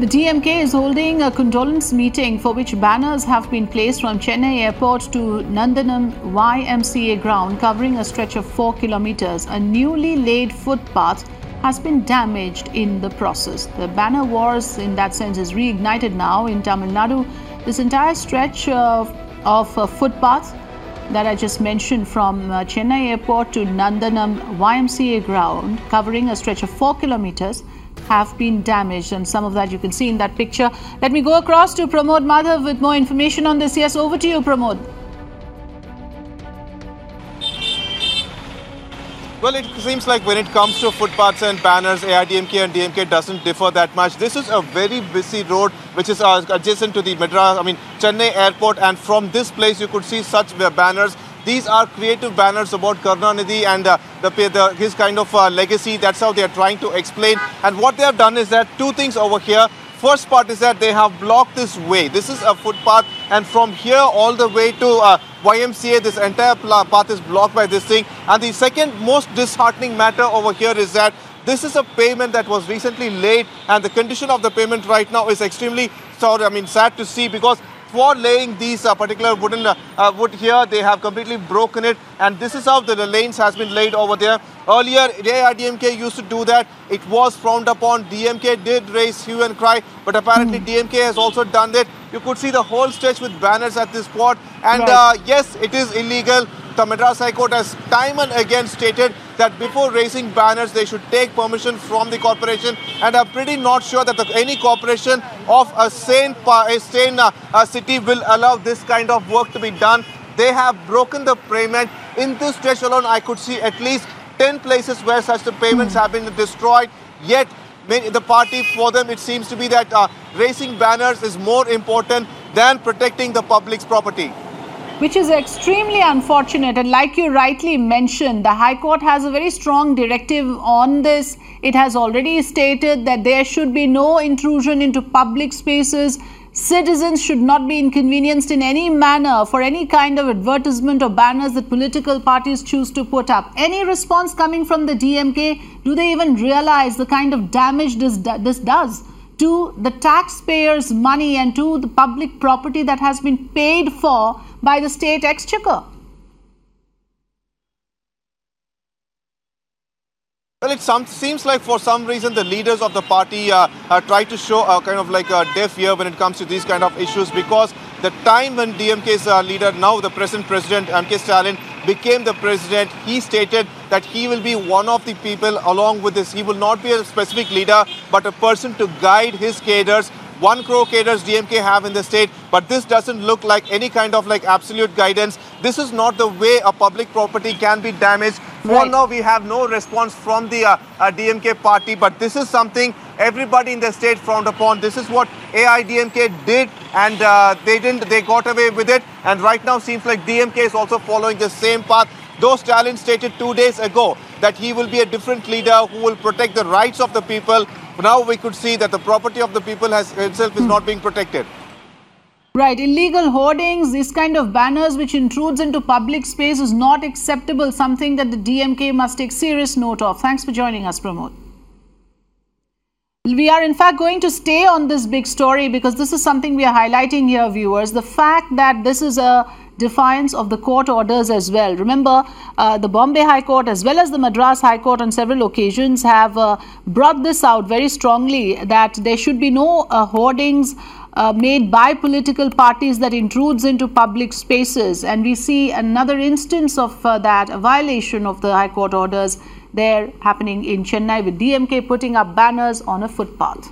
The DMK is holding a condolence meeting for which banners have been placed from Chennai Airport to Nandan YMCA ground covering a stretch of 4 kilometers. A newly laid footpath has been damaged in the process. The banner wars in that sense is reignited now in Tamil Nadu. This entire stretch of footpath that I just mentioned from Chennai Airport to Nandan YMCA ground covering a stretch of 4 kilometers have been damaged, and some of that you can see in that picture. Let me go across to Pramod Madhav with more information on this. Yes, over to you, Pramod. Well, it seems like when it comes to footpaths and banners, AIDMK and DMK doesn't differ that much. This is a very busy road which is adjacent to the Chennai Airport, and from this place you could see such banners. These are creative banners about Karunanidhi and his kind of legacy. That's how they are trying to explain. And what they have done is that two things over here. First part is that they have blocked this way. This is a footpath, and from here all the way to YMCA, this entire path is blocked by this thing. And the second most disheartening matter over here is that this is a pavement that was recently laid, and the condition of the pavement right now is extremely sad to see, because for laying these particular wood here, they have completely broken it, and this is how the lanes has been laid over there. Earlier, AIDMK used to do that. It was frowned upon. DMK did raise hue and cry, but apparently DMK has also done that. You could see the whole stretch with banners at this spot, and yes, it is illegal. The Madras High Court has time and again stated that before raising banners, they should take permission from the corporation, and I'm pretty not sure that any corporation of a sane city will allow this kind of work to be done. They have broken the pavement. In this stretch alone, I could see at least 10 places where such the pavements have been destroyed. Yet, the party, for them, it seems to be that raising banners is more important than protecting the public's property. Which is extremely unfortunate, and like you rightly mentioned, the High Court has a very strong directive on this. It has already stated that there should be no intrusion into public spaces. Citizens should not be inconvenienced in any manner for any kind of advertisement or banners that political parties choose to put up. Any response coming from the DMK? Do they even realize the kind of damage this does to the taxpayers' money and to the public property that has been paid for by the state exchequer? Well, it seems like for some reason the leaders of the party try to show a kind of like a deaf ear when it comes to these kind of issues, because the time when DMK's leader, now the present president, M.K. Stalin, became the president, he stated that he will be one of the people along with this. He will not be a specific leader, but a person to guide his cadres. 1 crore cadres DMK have in the state, but this doesn't look like any kind of like absolute guidance. This is not the way a public property can be damaged. For now, we have no response from the DMK party, but this is something everybody in the state frowned upon. This is what AIDMK did, and they got away with it. And right now seems like DMK is also following the same path. Though Stalin stated 2 days ago that he will be a different leader who will protect the rights of the people, now we could see that the property of the people itself is not being protected. Right. Illegal hoardings, this kind of banners which intrudes into public space is not acceptable, something that the DMK must take serious note of. Thanks for joining us, Pramod. We are in fact going to stay on this big story because this is something we are highlighting here, viewers. The fact that this is a defiance of the court orders as well. Remember, the Bombay High Court as well as the Madras High Court on several occasions have brought this out very strongly, that there should be no hoardings made by political parties that intrudes into public spaces. And we see another instance of that, a violation of the High Court orders there happening in Chennai with DMK putting up banners on a footpath.